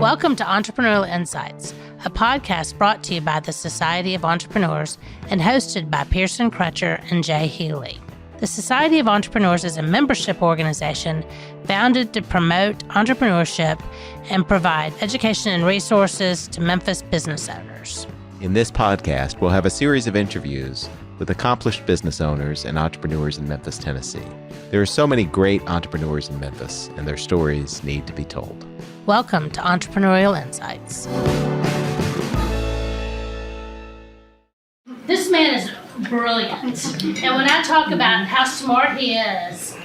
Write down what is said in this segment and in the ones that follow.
Welcome to Entrepreneurial Insights, a podcast brought to you by the Society of Entrepreneurs and hosted by Pearson Crutcher and Jay Healy. The Society of Entrepreneurs is a membership organization founded to promote entrepreneurship and provide education and resources to Memphis business owners. In this podcast, we'll have a series of interviews with accomplished business owners and entrepreneurs in Memphis, Tennessee. There are so many great entrepreneurs in Memphis, and their stories need to be told. Welcome to Entrepreneurial Insights. This man is brilliant. And when I talk about how smart he is,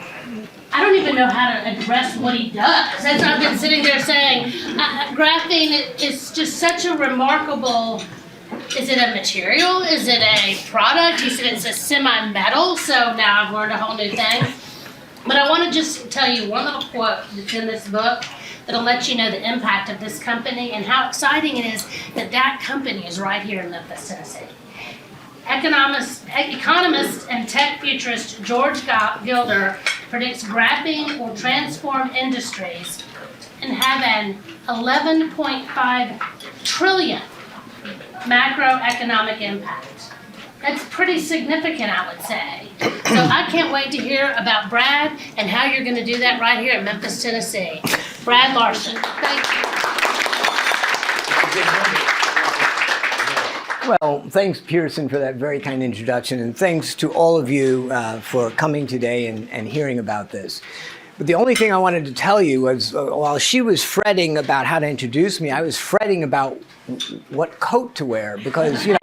I don't even know how to address what he does. That's what I've been sitting there saying. Graphene is just such a remarkable. Is it a material? Is it a product? He said it's a semi-metal, so now I've learned a whole new thing. But I want to just tell you one little quote that's in this book that'll let you know the impact of this company and how exciting it is that that company is right here in Memphis, Tennessee. Economist and tech futurist George Gilder predicts graphene will transform industries and have an 11.5 trillion macroeconomic impact. That's pretty significant, I would say. So I can't wait to hear about Brad and how you're going to do that right here in Memphis, Tennessee. Brad Larschan, thank you. Well, thanks, Pearson, for that very kind introduction, and thanks to all of you for coming today and hearing about this. But the only thing I wanted to tell you was, while she was fretting about how to introduce me, I was fretting about what coat to wear, because do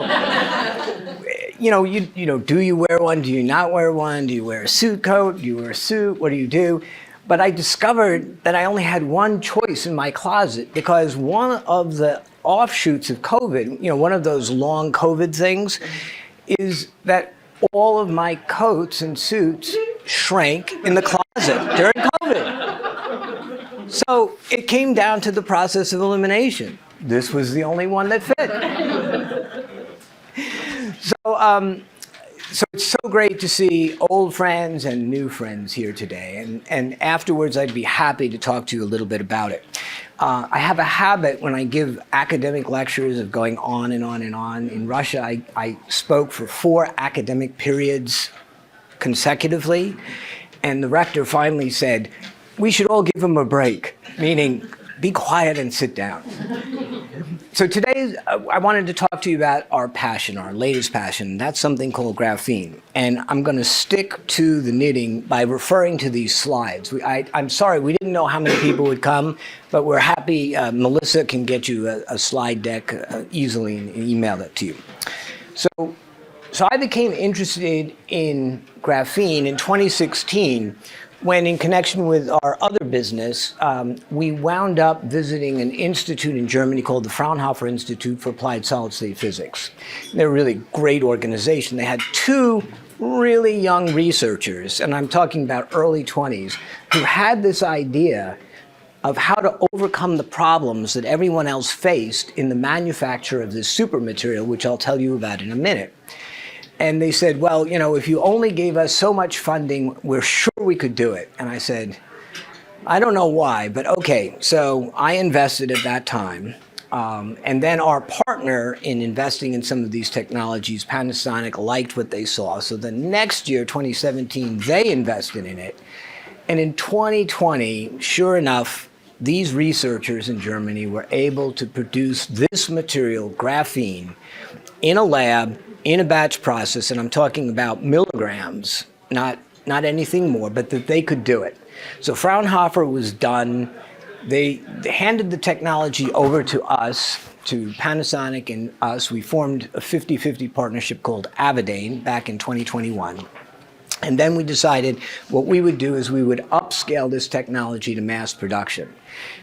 you wear one? Do you not wear one? Do you wear a suit coat? Do you wear a suit? What do you do? But I discovered that I only had one choice in my closet, because one of the offshoots of COVID, one of those long COVID things, is that all of my coats and suits shrank in the closet during COVID. So it came down to the process of elimination. This was the only one that fit. So it's so great to see old friends and new friends here today. And afterwards, I'd be happy to talk to you a little bit about it. I have a habit when I give academic lectures of going on and on and on. In Russia, I spoke for 4 academic periods consecutively. And the rector finally said, we should all give him a break, meaning be quiet and sit down. So today, I wanted to talk to you about our passion, our latest passion. That's something called graphene. And I'm going to stick to the knitting by referring to these slides. I'm sorry, we didn't know how many people would come, but we're happy Melissa can get you a slide deck easily and email it to you. So I became interested in graphene in 2016 when, in connection with our other business, we wound up visiting an institute in Germany called the Fraunhofer Institute for Applied Solid-State Physics. They're a really great organization. They had 2 really young researchers, and I'm talking about early 20s, who had this idea of how to overcome the problems that everyone else faced in the manufacture of this super material, which I'll tell you about in a minute. And they said, well, if you only gave us so much funding, we're sure we could do it. And I said, I don't know why, but okay. So I invested at that time. And then our partner in investing in some of these technologies, Panasonic, liked what they saw. So the next year, 2017, they invested in it. And in 2020, sure enough, these researchers in Germany were able to produce this material, graphene, in a lab, in a batch process, and I'm talking about milligrams, not anything more, but that they could do it. So Fraunhofer was done. They handed the technology over to us, to Panasonic and us. We formed a 50-50 partnership called Avadain back in 2021. And then we decided what we would do is we would upscale this technology to mass production.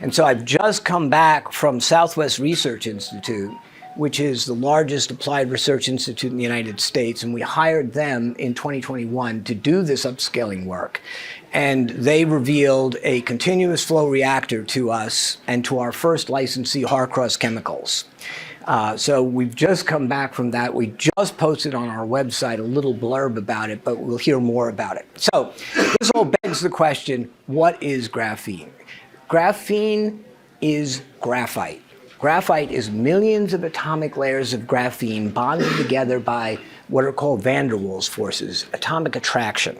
And so I've just come back from Southwest Research Institute, which is the largest applied research institute in the United States, and we hired them in 2021 to do this upscaling work. And they revealed a continuous flow reactor to us and to our first licensee, Harcross Chemicals. So we've just come back from that. We just posted on our website a little blurb about it, but we'll hear more about it. So this all begs the question, what is graphene? Graphene is graphite. Graphite is millions of atomic layers of graphene bonded together by what are called van der Waals forces, atomic attraction.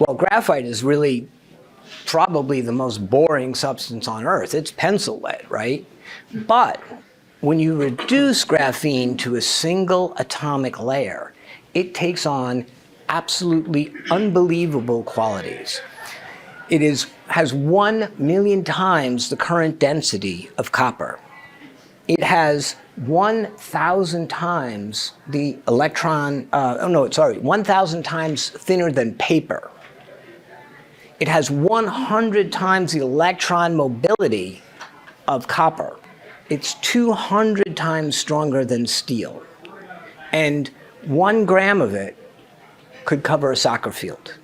Well, graphite is really probably the most boring substance on Earth. It's pencil lead, right? But when you reduce graphene to a single atomic layer, it takes on absolutely unbelievable qualities. It has 1 million times the current density of copper. It has 1,000 times the 1,000 times thinner than paper. It has 100 times the electron mobility of copper. It's 200 times stronger than steel. And 1 gram of it could cover a soccer field.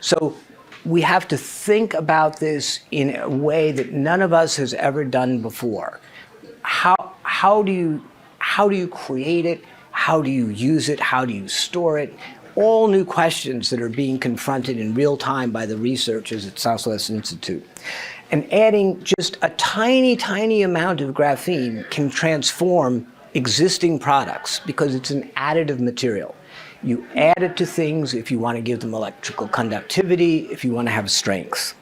So we have to think about this in a way that none of us has ever done before. How do you create it? How do you use it? How do you store it? All new questions that are being confronted in real time by the researchers at Southwest Institute. And adding just a tiny, tiny amount of graphene can transform existing products because it's an additive material. You add it to things if you want to give them electrical conductivity, if you want to have strength.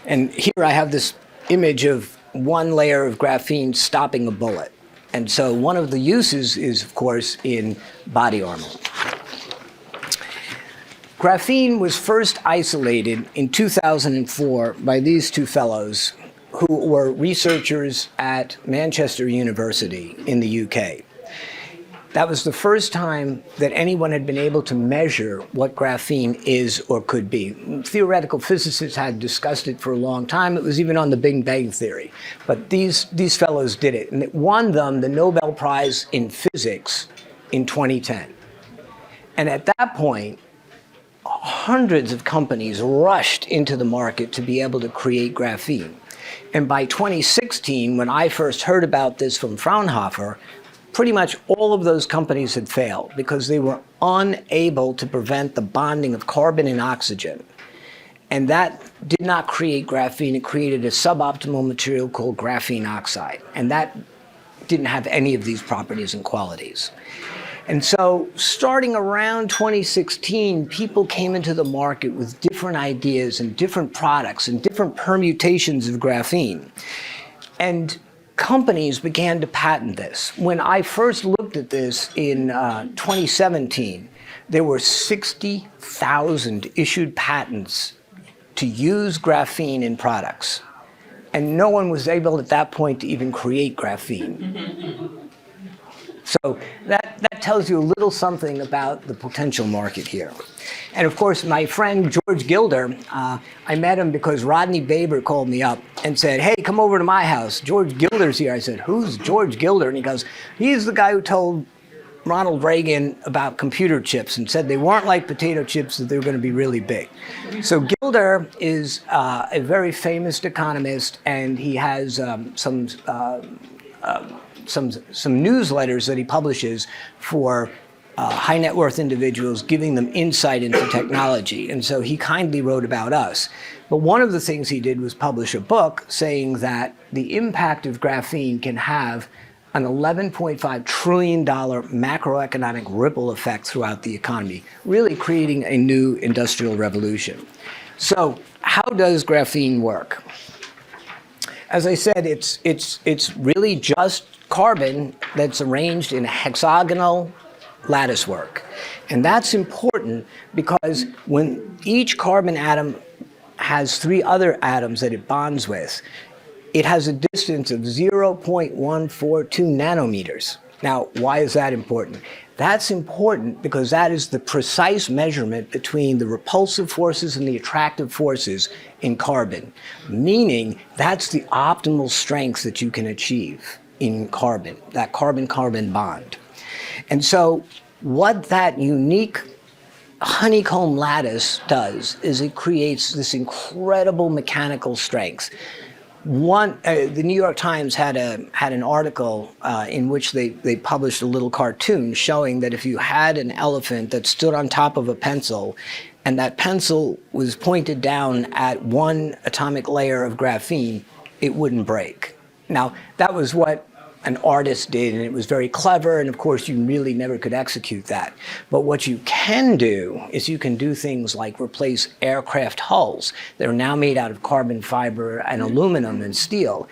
And here I have this image of 1 layer of graphene stopping a bullet. And so one of the uses is, of course, in body armor. Graphene was first isolated in 2004 by these 2 fellows who were researchers at Manchester University in the UK. That was the first time that anyone had been able to measure what graphene is or could be. Theoretical physicists had discussed it for a long time. It was even on the Big Bang Theory. But these fellows did it, and it won them the Nobel Prize in Physics in 2010. And at that point, hundreds of companies rushed into the market to be able to create graphene. And by 2016, when I first heard about this from Fraunhofer, pretty much all of those companies had failed because they were unable to prevent the bonding of carbon and oxygen. And that did not create graphene. It created a suboptimal material called graphene oxide. And that didn't have any of these properties and qualities. And so starting around 2016, people came into the market with different ideas and different products and different permutations of graphene. And companies began to patent this. When I first looked at this in 2017, there were 60,000 issued patents to use graphene in products. And no one was able at that point to even create graphene. So that tells you a little something about the potential market here. And of course, my friend George Gilder, I met him because Rodney Baber called me up and said, hey, come over to my house. George Gilder's here. I said, who's George Gilder? And he goes, he's the guy who told Ronald Reagan about computer chips and said they weren't like potato chips, that they were going to be really big. So Gilder is a very famous economist, and he has some newsletters that he publishes for high net worth individuals, giving them insight into technology. And so he kindly wrote about us. But one of the things he did was publish a book saying that the impact of graphene can have an $11.5 trillion macroeconomic ripple effect throughout the economy, really creating a new industrial revolution. So how does graphene work? As I said, it's really just carbon that's arranged in a hexagonal lattice work. And that's important because when each carbon atom has 3 other atoms that it bonds with, it has a distance of 0.142 nanometers. Now, why is that important? That's important because that is the precise measurement between the repulsive forces and the attractive forces in carbon, meaning that's the optimal strength that you can achieve in carbon, that carbon-carbon bond. And so what that unique honeycomb lattice does is it creates this incredible mechanical strength. The New York Times had an article in which they published a little cartoon showing that if you had an elephant that stood on top of a pencil and that pencil was pointed down at 1 atomic layer of graphene, it wouldn't break. Now, that was what an artist did, and it was very clever, and of course you really never could execute that. But what you can do is you can do things like replace aircraft hulls that are now made out of carbon fiber and aluminum and steel,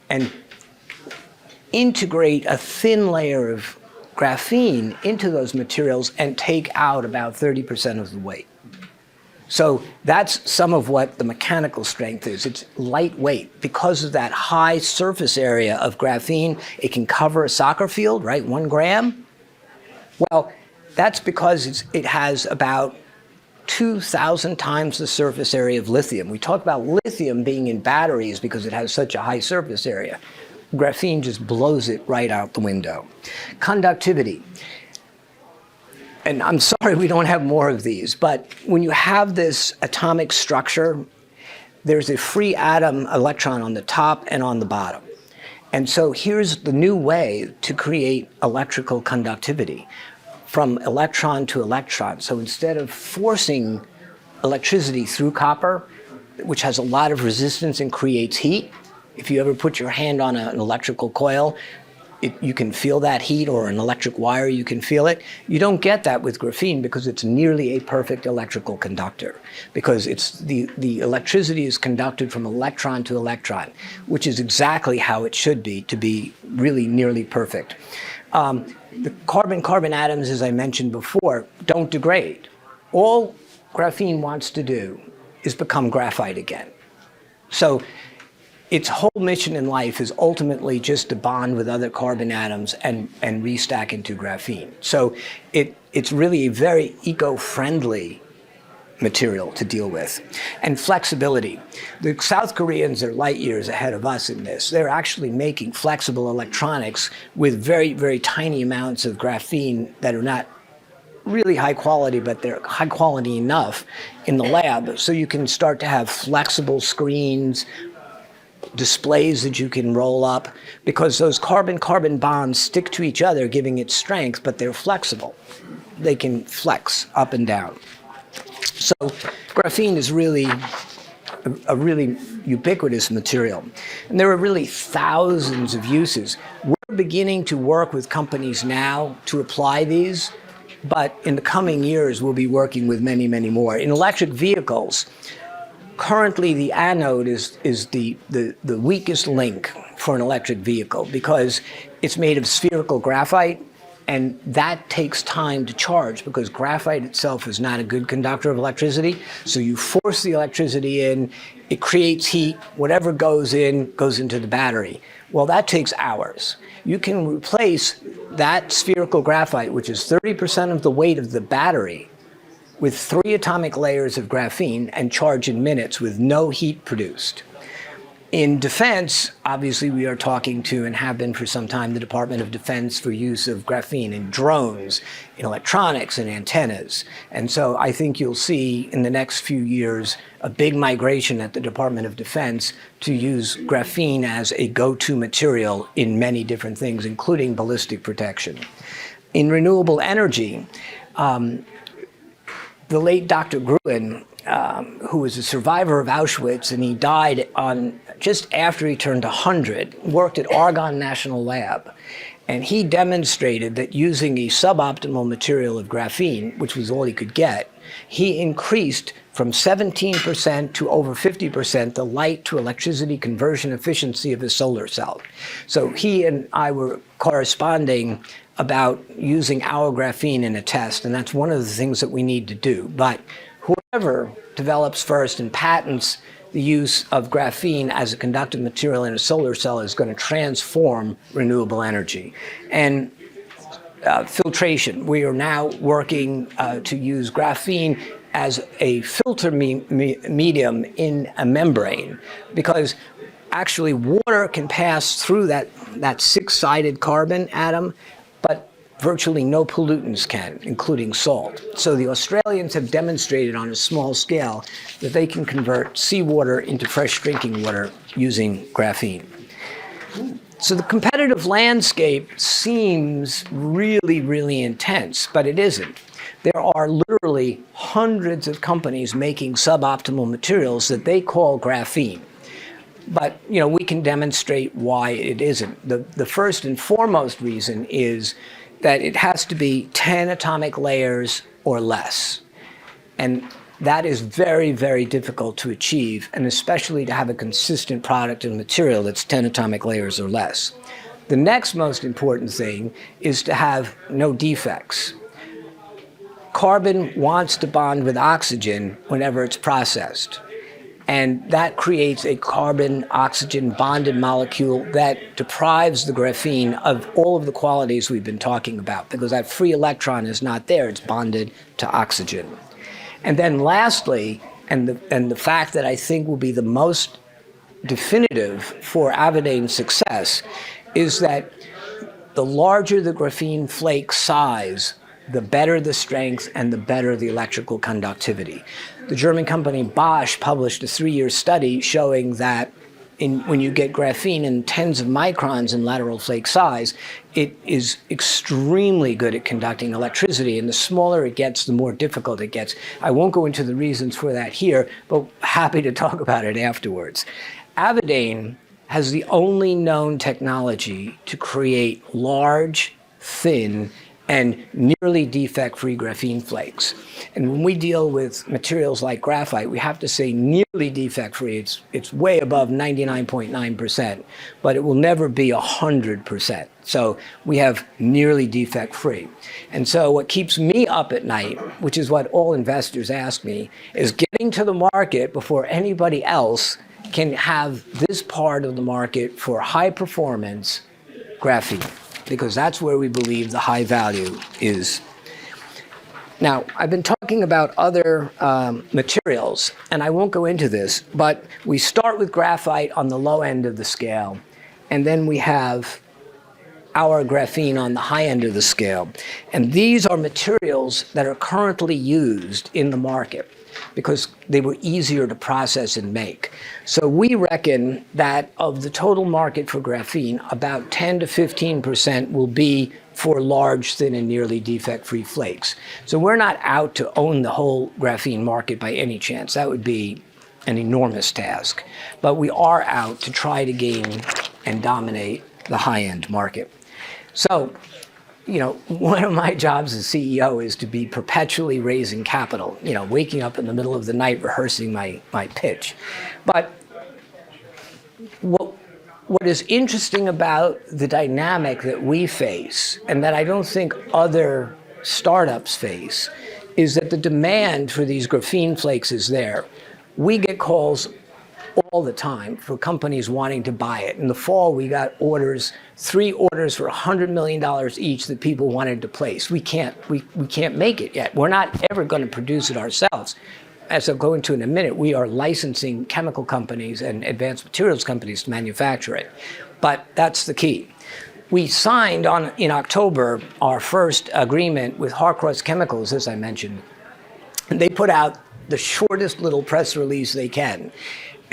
and integrate a thin layer of graphene into those materials and take out about 30% of the weight. So that's some of what the mechanical strength is. It's lightweight. Because of that high surface area of graphene, it can cover a soccer field, right? 1 gram. Well, that's because it has about 2,000 times the surface area of lithium. We talk about lithium being in batteries because it has such a high surface area. Graphene just blows it right out the window. Conductivity. And I'm sorry we don't have more of these, but when you have this atomic structure, there's a free atom electron on the top and on the bottom. And so here's the new way to create electrical conductivity from electron to electron. So instead of forcing electricity through copper, which has a lot of resistance and creates heat, if you ever put your hand on an electrical coil, you can feel that heat, or an electric wire, you can feel it. You don't get that with graphene because it's nearly a perfect electrical conductor, because it's the electricity is conducted from electron to electron, which is exactly how it should be to be really nearly perfect. The carbon-carbon atoms, as I mentioned before, don't degrade. All graphene wants to do is become graphite again. So its whole mission in life is ultimately just to bond with other carbon atoms and restack into graphene. So it's really a very eco-friendly material to deal with. And flexibility. The South Koreans are light years ahead of us in this. They're actually making flexible electronics with very, very tiny amounts of graphene that are not really high quality, but they're high quality enough in the lab so you can start to have flexible screens, displays that you can roll up, because those carbon-carbon bonds stick to each other, giving it strength, but they're flexible. They can flex up and down. So graphene is really a really ubiquitous material. And there are really thousands of uses. We're beginning to work with companies now to apply these, but in the coming years, we'll be working with many, many more. In electric vehicles, currently, the anode is the weakest link for an electric vehicle because it's made of spherical graphite, and that takes time to charge because graphite itself is not a good conductor of electricity. So you force the electricity in, it creates heat, whatever goes into the battery. Well, that takes hours. You can replace that spherical graphite, which is 30% of the weight of the battery, with 3 atomic layers of graphene and charge in minutes with no heat produced. In defense, obviously we are talking to, and have been for some time, the Department of Defense for use of graphene in drones, in electronics and antennas. And so I think you'll see in the next few years a big migration at the Department of Defense to use graphene as a go-to material in many different things, including ballistic protection. In renewable energy, the late Dr. Gruen, who was a survivor of Auschwitz, and he died just after he turned 100, worked at Argonne National Lab. And he demonstrated that using a suboptimal material of graphene, which was all he could get, he increased from 17% to over 50% the light to electricity conversion efficiency of his solar cell. So he and I were corresponding about using our graphene in a test, and that's one of the things that we need to do. But whoever develops first and patents the use of graphene as a conductive material in a solar cell is going to transform renewable energy. And filtration. We are now working to use graphene as a filter medium in a membrane, because actually water can pass through that six-sided carbon atom, but virtually no pollutants can, including salt. So the Australians have demonstrated on a small scale that they can convert seawater into fresh drinking water using graphene. So the competitive landscape seems really, really intense, but it isn't. There are literally hundreds of companies making suboptimal materials that they call graphene. But we can demonstrate why it isn't. The first and foremost reason is that it has to be 10 atomic layers or less. And that is very, very difficult to achieve, and especially to have a consistent product and material that's 10 atomic layers or less. The next most important thing is to have no defects. Carbon wants to bond with oxygen whenever it's processed. And that creates a carbon-oxygen bonded molecule that deprives the graphene of all of the qualities we've been talking about, because that free electron is not there, it's bonded to oxygen. And then lastly, and the fact that I think will be the most definitive for Avadain's success, is that the larger the graphene flake size, the better the strength and the better the electrical conductivity. The German company Bosch published a 3-year study showing that when you get graphene in tens of microns in lateral flake size, it is extremely good at conducting electricity, and the smaller it gets, the more difficult it gets. I won't go into the reasons for that here, but happy to talk about it afterwards. Avadain has the only known technology to create large, thin, and nearly defect-free graphene flakes. And when we deal with materials like graphite, we have to say nearly defect-free. It's way above 99.9%, but it will never be 100%. So we have nearly defect-free. And so what keeps me up at night, which is what all investors ask me, is getting to the market before anybody else can have this part of the market for high-performance graphene, because that's where we believe the high value is. Now, I've been talking about other materials, and I won't go into this, but we start with graphite on the low end of the scale, and then we have our graphene on the high end of the scale. And these are materials that are currently used in the market because they were easier to process and make. So we reckon that of the total market for graphene, about 10 to 15% will be for large, thin, and nearly defect-free flakes. So we're not out to own the whole graphene market by any chance. That would be an enormous task. But we are out to try to gain and dominate the high-end market. So, one of my jobs as CEO is to be perpetually raising capital, waking up in the middle of the night rehearsing my pitch. But what is interesting about the dynamic that we face, and that I don't think other startups face, is that the demand for these graphene flakes is there. We get calls all the time for companies wanting to buy it. In the fall, we got 3 orders for $100 million each that people wanted to place. We can't make it yet. We're not ever going to produce it ourselves. As I'll go into in a minute, we are licensing chemical companies and advanced materials companies to manufacture it. But that's the key. We signed in October our first agreement with Harcross Chemicals, as I mentioned. And they put out the shortest little press release they can.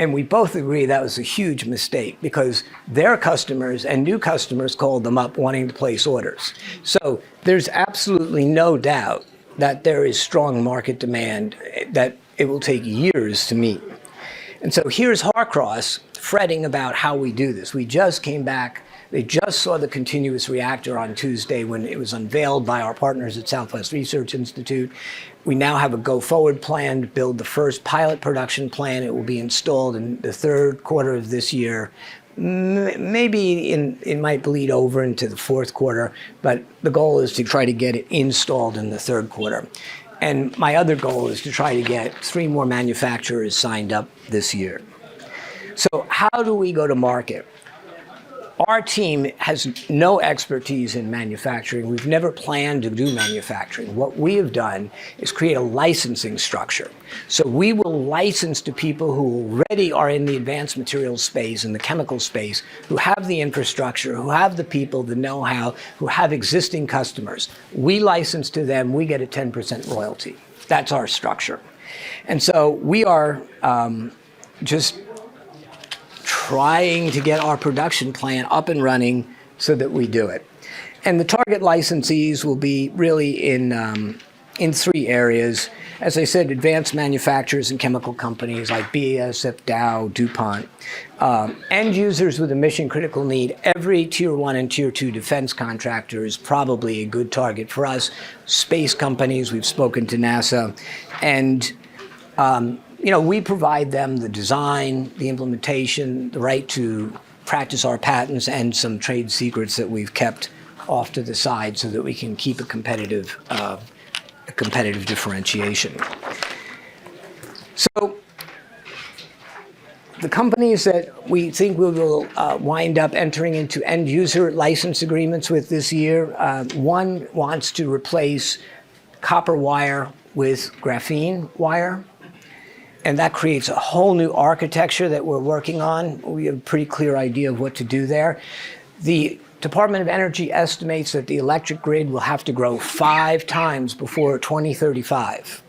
And we both agree that was a huge mistake because their customers and new customers called them up wanting to place orders. So there's absolutely no doubt that there is strong market demand that it will take years to meet. And so here's Harcross fretting about how we do this. We just came back. They just saw the continuous reactor on Tuesday when it was unveiled by our partners at Southwest Research Institute. We now have a go-forward plan to build the first pilot production plant. It will be installed in the 3rd quarter of this year. Maybe it might bleed over into the 4th quarter, but the goal is to try to get it installed in the 3rd quarter. And my other goal is to try to get 3 more manufacturers signed up this year. So how do we go to market? Our team has no expertise in manufacturing. We've never planned to do manufacturing. What we have done is create a licensing structure. So we will license to people who already are in the advanced materials space and the chemical space, who have the infrastructure, who have the people, the know-how, who have existing customers. We license to them, we get a 10% royalty. That's our structure. And so we are just trying to get our production plant up and running so that we do it. And the target licensees will be really in 3 areas. as I said, advanced manufacturers and chemical companies like BASF, Dow, DuPont, end users with a mission critical need. Every tier 1 and tier 2 defense contractor is probably a good target for us. Space companies, we've spoken to NASA, and we provide them the design, the implementation, the right to practice our patents, and some trade secrets that we've kept off to the side so that we can keep a competitive differentiation. So the companies that we think we will wind up entering into end user license agreements with this year, one wants to replace copper wire with graphene wire. And that creates a whole new architecture that we're working on. We have a pretty clear idea of what to do there. The Department of Energy estimates that the electric grid will have to grow 5 times before 2035.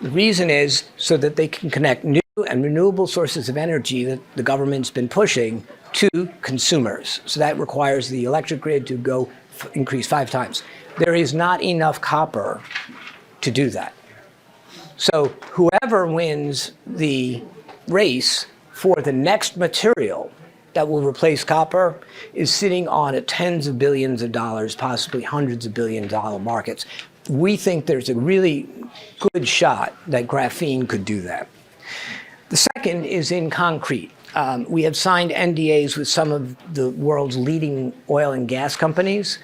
The reason is so that they can connect new and renewable sources of energy that the government's been pushing to consumers. So that requires the electric grid to increase 5 times. There is not enough copper to do that. So whoever wins the race for the next material that will replace copper is sitting on a tens of billions of dollars, possibly hundreds of billion-dollar markets. We think there's a really good shot that graphene could do that. The second is in concrete. We have signed NDAs with some of the world's leading oil and gas companies.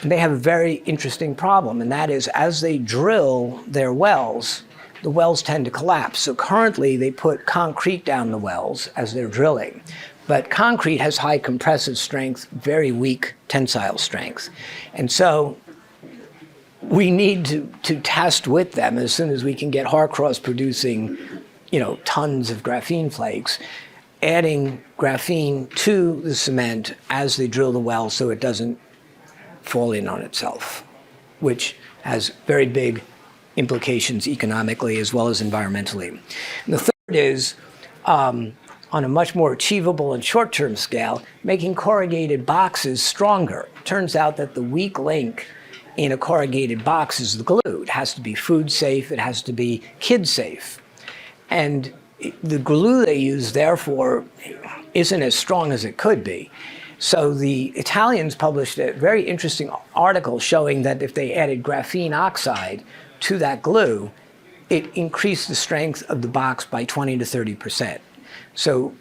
And they have a very interesting problem, and that is as they drill their wells, the wells tend to collapse. So currently they put concrete down the wells as they're drilling. But concrete has high compressive strength, very weak tensile strength. And so we need to test with them as soon as we can get Harcross producing, tons of graphene flakes, adding graphene to the cement as they drill the well so it doesn't fall in on itself, which has very big implications economically as well as environmentally. And the third is, on a much more achievable and short-term scale, making corrugated boxes stronger. It turns out that the weak link in a corrugated box is the glue. It has to be food safe, it has to be kid safe. And the glue they use, therefore, isn't as strong as it could be. So the Italians published a very interesting article showing that if they added graphene oxide to that glue, it increased the strength of the box by 20 to 30%. So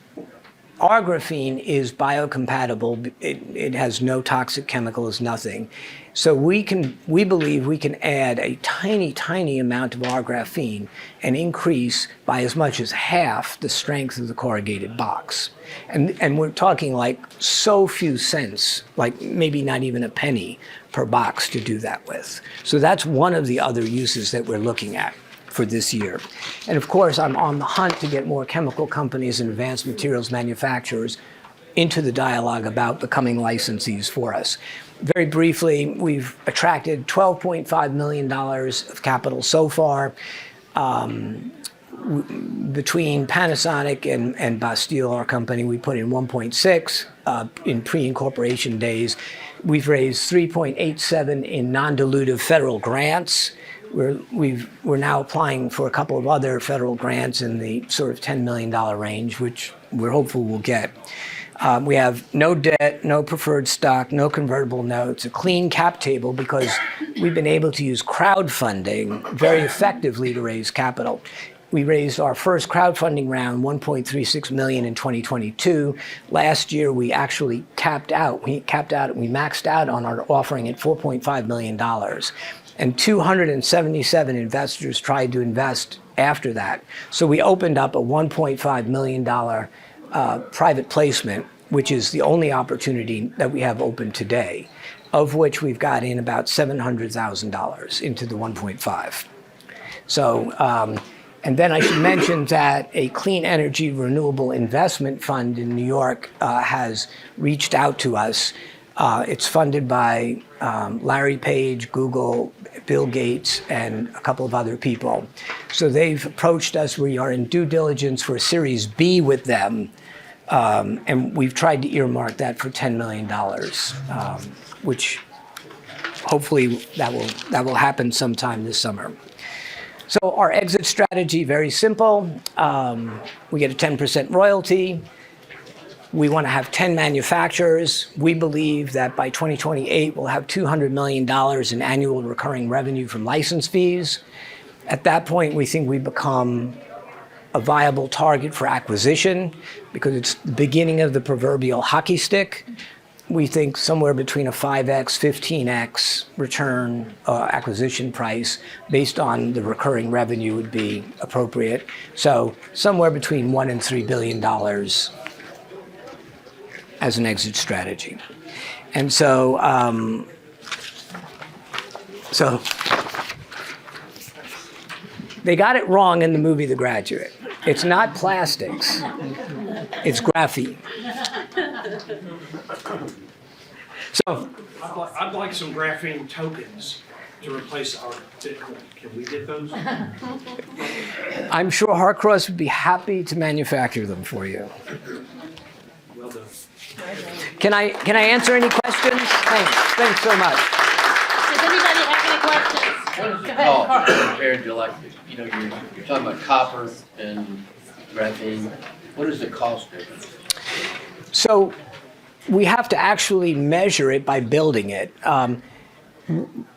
our graphene is biocompatible. It has no toxic chemicals, nothing. So we believe we can add a tiny, tiny amount of our graphene and increase by as much as half the strength of the corrugated box. And we're talking like so few cents, like maybe not even a penny per box to do that with. So that's one of the other uses that we're looking at for this year. And of course, I'm on the hunt to get more chemical companies and advanced materials manufacturers into the dialogue about becoming licensees for us. Very briefly, we've attracted $12.5 million of capital so far. Between Panasonic and Bastille, our company, we put in 1.6 in pre-incorporation days. We've raised 3.87 in non-dilutive federal grants. We're now applying for a couple of other federal grants in the sort of $10 million range, which we're hopeful we'll get. We have no debt, no preferred stock, no convertible notes, a clean cap table because we've been able to use crowdfunding very effectively to raise capital. We raised our first crowdfunding round, $1.36 million in 2022. Last year, we actually capped out. We maxed out on our offering at $4.5 million. And 277 investors tried to invest after that. So we opened up a $1.5 million private placement, which is the only opportunity that we have open today, of which we've got in about $700,000 into the 1.5. So, and then I should mention that a clean energy renewable investment fund in New York has reached out to us. It's funded by Larry Page, Google, Bill Gates, and a couple of other people. So they've approached us. We are in due diligence for a Series B with them. And we've tried to earmark that for $10 million, which hopefully that will happen sometime this summer. So our exit strategy, very simple. We get a 10% royalty. We want to have 10 manufacturers. We believe that by 2028, we'll have $200 million in annual recurring revenue from license fees. At that point, we think we become a viable target for acquisition because it's the beginning of the proverbial hockey stick. We think somewhere between a 5x, 15x return acquisition price based on the recurring revenue would be appropriate. So somewhere between $1 and $3 billion as an exit strategy. And so, they got it wrong in the movie The Graduate. It's not plastics, it's graphene. So I'd like some graphene tokens to replace our Bitcoin. Can we get those? I'm sure Harcross would be happy to manufacture them for you. Well done. Can I answer any questions? Thanks so much. Does anybody have any questions? What is Go the ahead, cost Harper. compared to like, you're talking about copper and graphene. What is the cost difference? So we have to actually measure it by building it.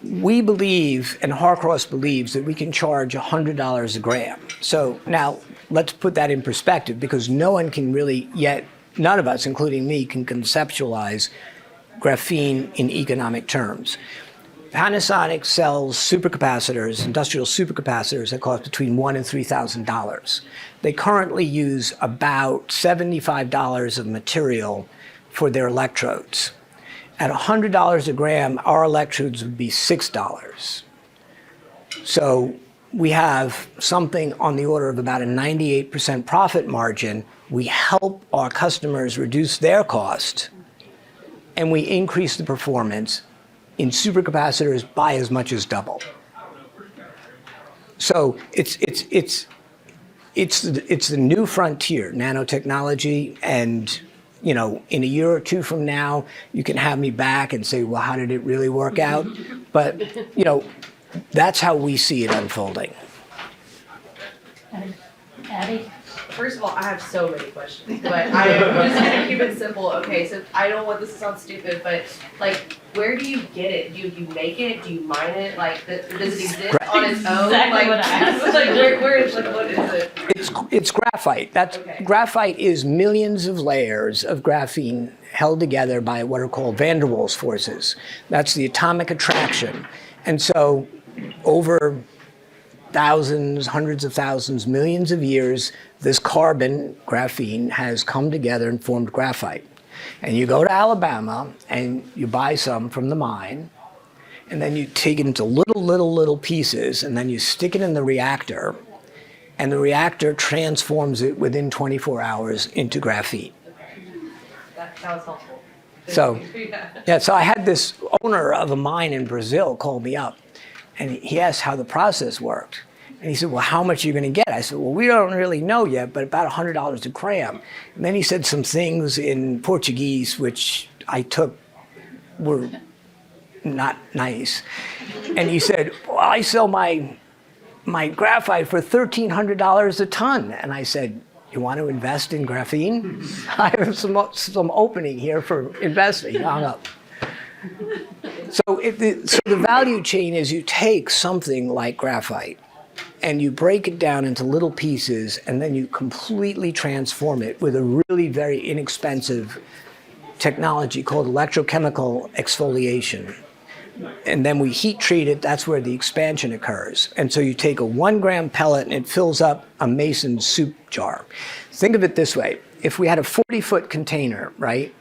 We believe, and Harcross believes, that we can charge $100 a gram. So now let's put that in perspective because no one can really yet, none of us, including me, can conceptualize graphene in economic terms. Panasonic sells supercapacitors, industrial supercapacitors that cost between $1,000 and $3,000. They currently use about $75 of material for their electrodes. At $100 a gram, our electrodes would be $6. So we have something on the order of about a 98% profit margin. We help our customers reduce their cost, and we increase the performance in supercapacitors by as much as double. So it's the new frontier, nanotechnology, and in a year or two from now, you can have me back and say, well, how did it really work out? But that's how we see it unfolding. Abby? First of all, I have so many questions, but I'm just gonna keep it simple. Okay, so I don't want this to sound stupid, but where do you get it? Do you make it? Do you mine it? Does it exist on its own? Exactly what I asked. What is it? It's graphite. Okay. Graphite is millions of layers of graphene held together by what are called van der Waals forces. That's the atomic attraction. And so over thousands, hundreds of thousands, millions of years, this carbon, graphene, has come together and formed graphite. And you go to Alabama and you buy some from the mine, and then you take it into little pieces, and then you stick it in the reactor, and the reactor transforms it within 24 hours into graphene. That was helpful. So, Yeah. so I had this owner of a mine in Brazil call me up, and he asked how the process worked. And he said, well, how much are you going to get? I said, well, we don't really know yet, but about $100 a gram. And then he said some things in Portuguese, which I took were not nice. And he said, well, I sell my graphite for $1,300 a ton. And I said, you want to invest in graphene? I have some opening here for investing. He hung up. So the value chain is you take something like graphite and you break it down into little pieces, and then you completely transform it with a really very inexpensive technology called electrochemical exfoliation. And then we heat treat it. That's where the expansion occurs. And so you take a 1 gram pellet and it fills up a mason soup jar. Think of it this way. If we had a 40-foot container, right,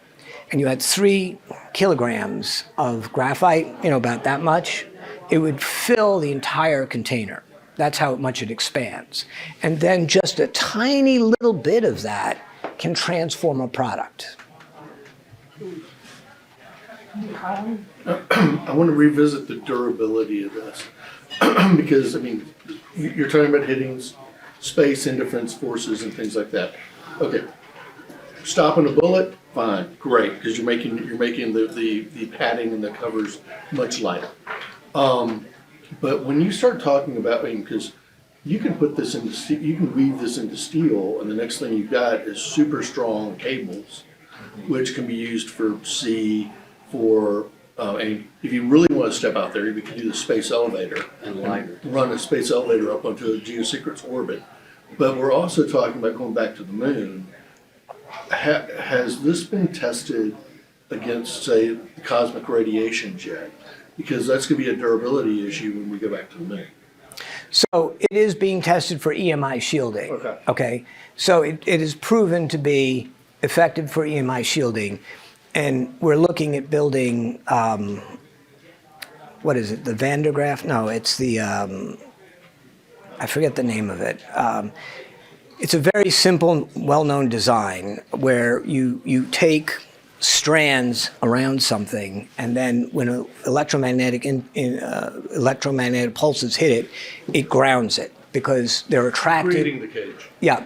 and you had 3 kilograms of graphite, about that much, it would fill the entire container. That's how much it expands. And then just a tiny little bit of that can transform a product. I want to revisit the durability of this because, you're talking about hitting space and defense forces and things like that. Okay, stopping a bullet, fine, great, because you're making the padding and the covers much lighter. But when you start talking about, because you can put this into steel, you can weave this into steel, and the next thing you've got is super strong cables, which can be used for sea, and if you really want to step out there, you can do the space elevator. And lighter. Run a space elevator up onto a geosecrets orbit. But we're also talking about going back to the moon. Has this been tested against, say, the cosmic radiation jet? Because that's going to be a durability issue when we go back to the moon. So it is being tested for EMI shielding. Okay. Okay. So it is proven to be effective for EMI shielding. And we're looking at building, what is it, the Van der Graaf? No, it's the, I forget the name of it. It's a very simple, well-known design where you take strands around something, and then when electromagnetic pulses hit it, it grounds it because they're attracted. Creating the cage. Yeah,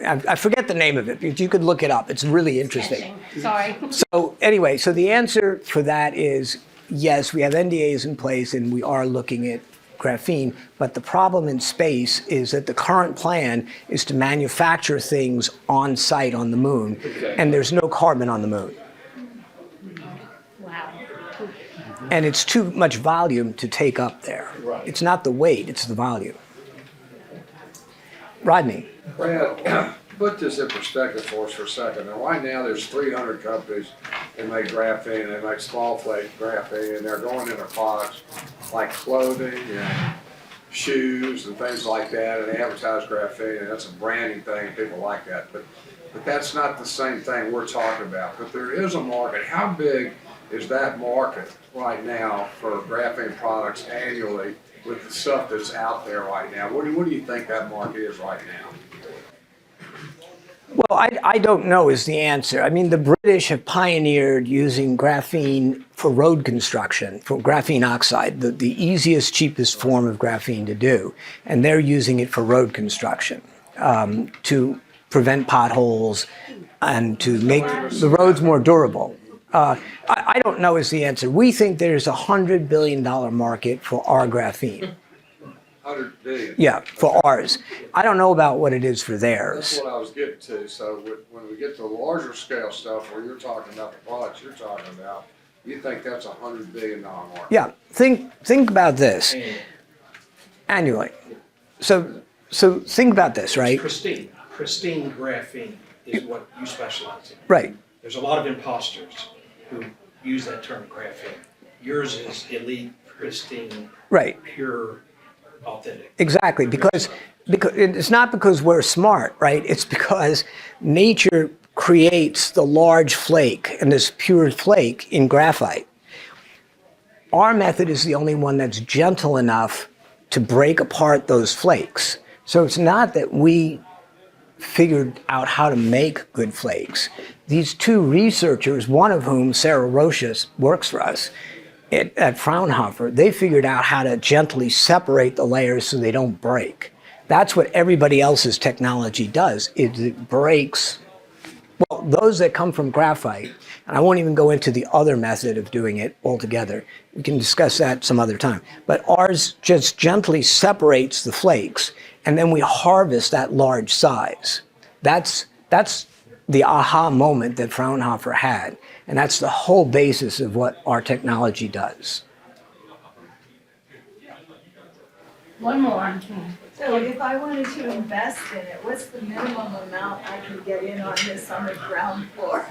I forget the name of it, but you could look it up. It's really interesting. Sorry. So anyway, so the answer for that is yes, we have NDAs in place and we are looking at graphene, but the problem in space is that the current plan is to manufacture things on site on the moon, and there's no carbon on the moon. Wow. And it's too much volume to take up there. Right. It's not the weight, it's the volume. Rodney. Brad, put this in perspective for us for a second. Now, right now, there's 300 companies that make graphene, they make small flake graphene, and they're going into products like clothing and shoes and things like that, and they advertise graphene, and that's a branding thing, and people like that. But that's not the same thing we're talking about. But there is a market. How big is that market right now for graphene products annually with the stuff that's out there right now? What do you think that market is right now? Well, I don't know is the answer. I mean, the British have pioneered using graphene for road construction, for graphene oxide, the easiest, cheapest form of graphene to do. And they're using it for road construction to prevent potholes and to make the roads more durable. I don't know is the answer. We think there's a $100 billion market for our graphene. 100 billion. Yeah, for ours. I don't know about what it is for That's theirs. what I was getting to. So when we get to the larger scale stuff where you're talking about the products you're talking about, you think that's a $100 billion market? Yeah, think about this. annually. So think about this, right? Pristine graphene is what you specialize in. Right. There's a lot of imposters who use that term graphene. Yours is elite, pristine, Right. pure, authentic. Exactly, because it's not because we're smart, right? It's because nature creates the large flake and this pure flake in graphite. Our method is the only one that's gentle enough to break apart those flakes. So it's not that we figured out how to make good flakes. These two researchers, one of whom, Sarah Rochus, works for us at Fraunhofer, they figured out how to gently separate the layers so they don't break. That's what everybody else's technology does. It breaks, well, those that come from graphite, and I won't even go into the other method of doing it altogether. We can discuss that some other time. But ours just gently separates the flakes, and then we harvest that large size. That's the aha moment that Fraunhofer had, and that's the whole basis of what our technology does. One more. So if I wanted to invest in it, what's the minimum amount I can get in on this on the ground floor?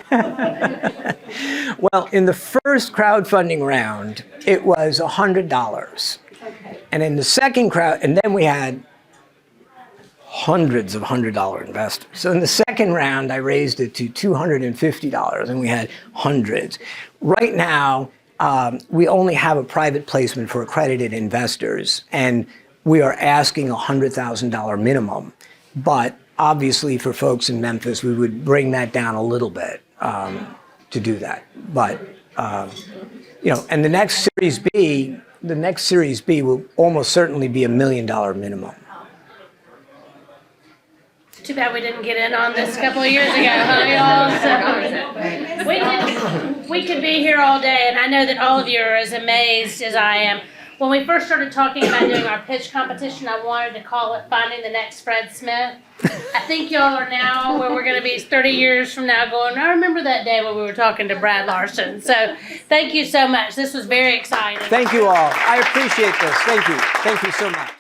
Well, in the first crowdfunding round, it was $100. Okay. And in the second crowd, and then we had hundreds of $100 investors. So in the second round, I raised it to $250, and we had hundreds. Right now, we only have a private placement for accredited investors, and we are asking $100,000 minimum. But obviously, for folks in Memphis, we would bring that down a little bit to do that. But and the next Series B will almost certainly be $1 million minimum. Too bad we didn't get in on this a couple of years ago, huh, y'all? So we could be here all day, and I know that all of you are as amazed as I am. when we first started talking about doing our pitch competition, I wanted to call it Finding the Next Fred Smith. I think y'all are now where we're going to be 30 years from now going, I remember that day when we were talking to Brad Larschan. So thank you so much. This was very exciting. Thank you all. I appreciate this. Thank you. Thank you so much.